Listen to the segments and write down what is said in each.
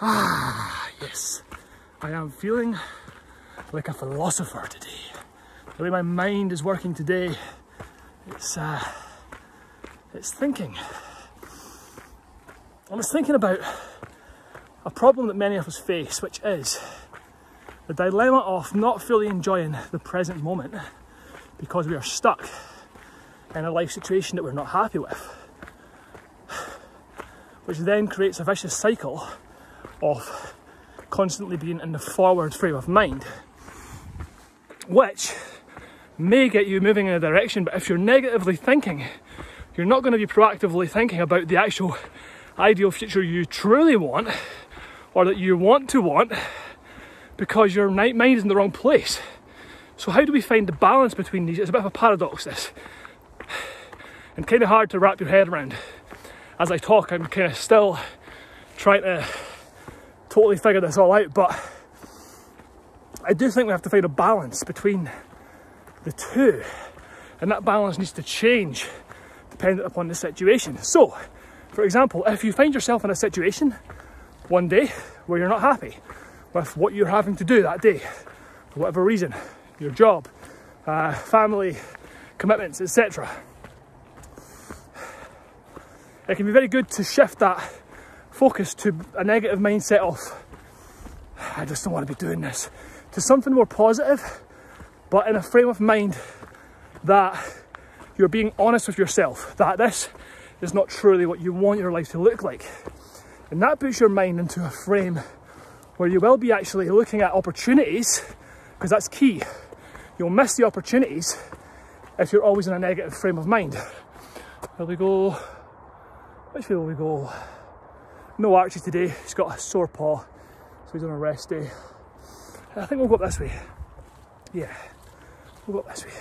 Ah, yes. I am feeling like a philosopher today. The way my mind is working today, it's thinking. I was thinking about a problem that many of us face, which is the dilemma of not fully enjoying the present moment because we are stuck in a life situation that we're not happy with, which then creates a vicious cycle of constantly being in the forward frame of mind, which may get you moving in a direction, but if you're negatively thinking, you're not going to be proactively thinking about the actual ideal future you truly want, or that you want to want, because your mind is in the wrong place. So how do we find the balance between these? It's a bit of a paradox, this, and kind of hard to wrap your head around. As I talk, I'm kind of still trying to totally figure this all out, but I do think we have to find a balance between the two, and that balance needs to change dependent upon the situation. So, for example, if you find yourself in a situation one day where you're not happy with what you're having to do that day, for whatever reason, your job, family commitments, etc., it can be very good to shift that focus to a negative mindset of, I just don't want to be doing this, to something more positive, but in a frame of mind that you're being honest with yourself, that this is not truly what you want your life to look like. And that puts your mind into a frame where you will be actually looking at opportunities, because that's key. You'll miss the opportunities if you're always in a negative frame of mind. Here we go. Which way will we go? No Archie today, he's got a sore paw, so he's on a rest day. I think we'll go up this way. Yeah, we'll go up this way.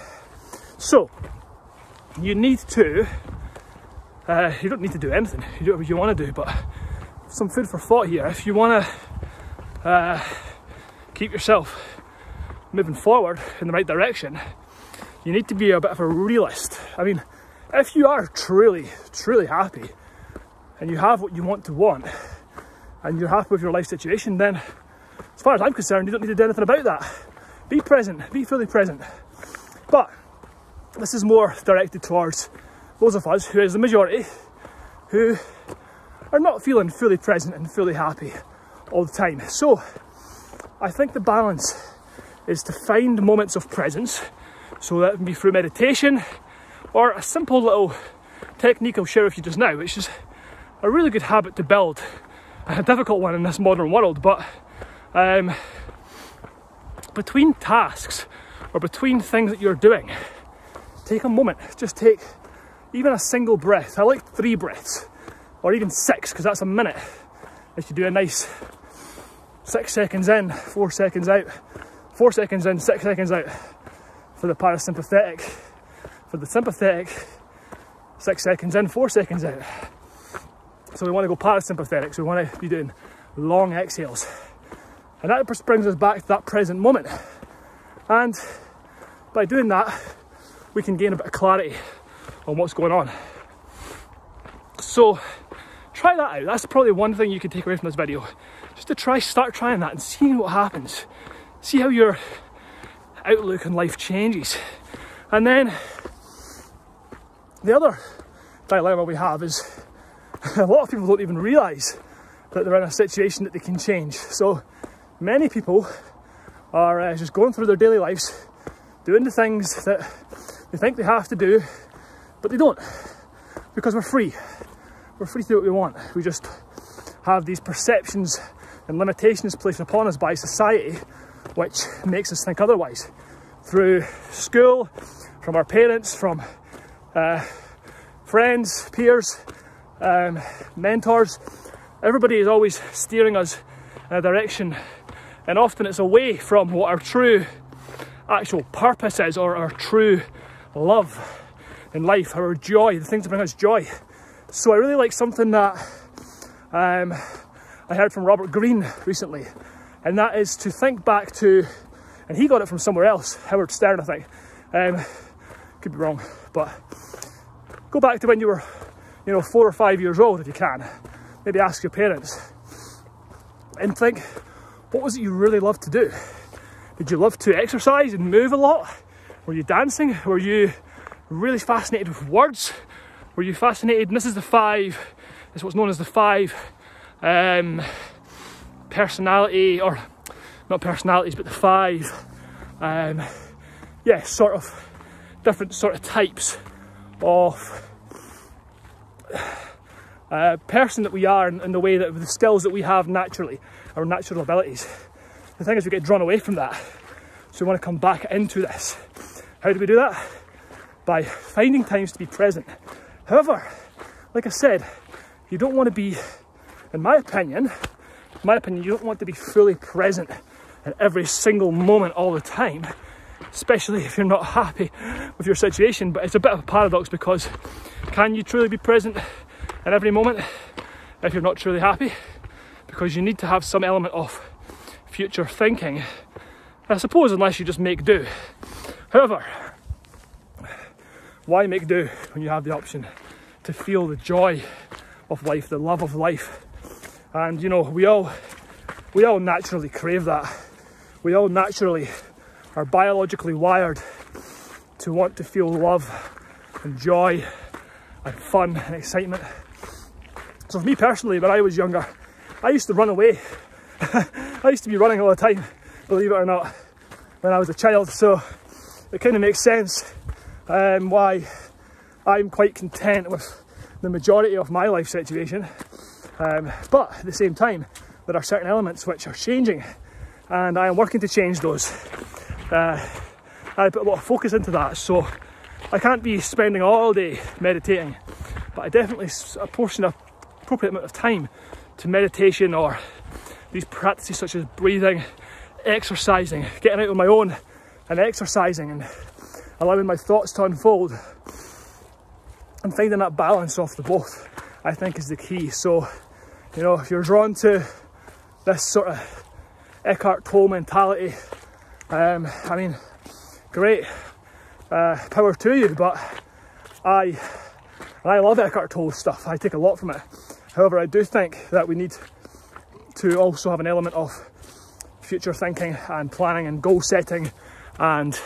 So, you need to, you don't need to do anything, you do what you want to do, but some food for thought here. If you want to keep yourself moving forward in the right direction, you need to be a bit of a realist. I mean, if you are truly, truly happy, and you have what you want to want, and you're happy with your life situation, then as far as I'm concerned, you don't need to do anything about that. Be present, be fully present. But this is more directed towards those of us, who is the majority, who are not feeling fully present and fully happy all the time. So I think the balance is to find moments of presence, so that can be through meditation or a simple little technique I'll share with you just now, which is a really good habit to build, a difficult one in this modern world, but between tasks or between things that you're doing, take a moment, just take even a single breath. I like 3 breaths, or even 6, because that's a minute. If you do a nice 6 seconds in, 4 seconds out, 4 seconds in, 6 seconds out for the parasympathetic. For the sympathetic, 6 seconds in, 4 seconds out. So we want to go parasympathetic, so we want to be doing long exhales. And that just brings us back to that present moment. And by doing that, we can gain a bit of clarity on what's going on. So try that out. That's probably one thing you can take away from this video. Just to start trying that and seeing what happens. See how your outlook on life changes. And then the other dilemma we have is a lot of people don't even realise that they're in a situation that they can change. So many people are just going through their daily lives, doing the things that they think they have to do, but they don't, because we're free. We're free to do what we want. We just have these perceptions and limitations placed upon us by society, which makes us think otherwise. Through school, from our parents, from friends, peers, mentors, everybody is always steering us in a direction, and often it's away from what our true actual purpose is, or our true love in life, our joy, the things that bring us joy. So I really like something that I heard from Robert Greene recently, and that is to think back to, and he got it from somewhere else, Howard Stern I think, could be wrong, but go back to when you were 4 or 5 years old if you can. Maybe ask your parents, and think, what was it you really loved to do? Did you love to exercise and move a lot? Were you dancing? Were you really fascinated with words? Were you fascinated, and this is what's known as the 5 personality, or not personalities, but the 5 sort of different sort of types of person that we are, in the way that the skills that we have naturally, our natural abilities. The thing is, we get drawn away from that, so we want to come back into this. How do we do that? By finding times to be present. However, like I said, you don't want to be, in my opinion, you don't want to be fully present at every single moment all the time, especially if you're not happy with your situation. But it's a bit of a paradox, because can you truly be present in every moment if you're not truly happy? Because you need to have some element of future thinking, I suppose, unless you just make do. However, why make do when you have the option to feel the joy of life, the love of life? And you know, we all naturally crave that. We all naturally are biologically wired to want to feel love and joy and fun and excitement. So for me personally, when I was younger, I used to run away. I used to be running all the time, believe it or not, when I was a child. So it kind of makes sense why I'm quite content with the majority of my life situation. But at the same time, there are certain elements which are changing, and I am working to change those. I put a lot of focus into that, so I can't be spending all day meditating, but I definitely apportion an appropriate amount of time to meditation, or these practices such as breathing, exercising, getting out on my own and exercising and allowing my thoughts to unfold, and finding that balance of the both, I think, is the key. So, you know, if you're drawn to this sort of Eckhart Tolle mentality, I mean, great, power to you. But I love Eckhart Tolle stuff. I take a lot from it. However, I do think that we need to also have an element of future thinking and planning and goal setting and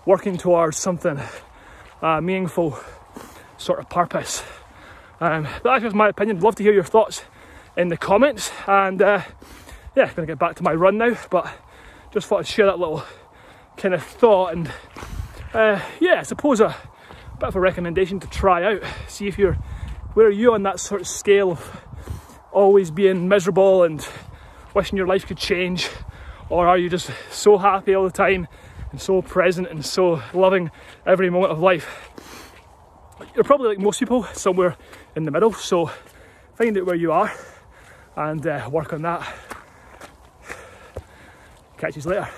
working towards something meaningful sort of purpose. But that's just my opinion. I'd love to hear your thoughts in the comments. And yeah, I'm gonna get back to my run now, but just thought I'd share that little kind of thought. And yeah, I suppose a bit of a recommendation to try out. See if where are you on that sort of scale of always being miserable and wishing your life could change, or are you just so happy all the time and so present and so loving every moment of life? You're probably like most people, somewhere in the middle. So find out where you are and work on that. Catch you later.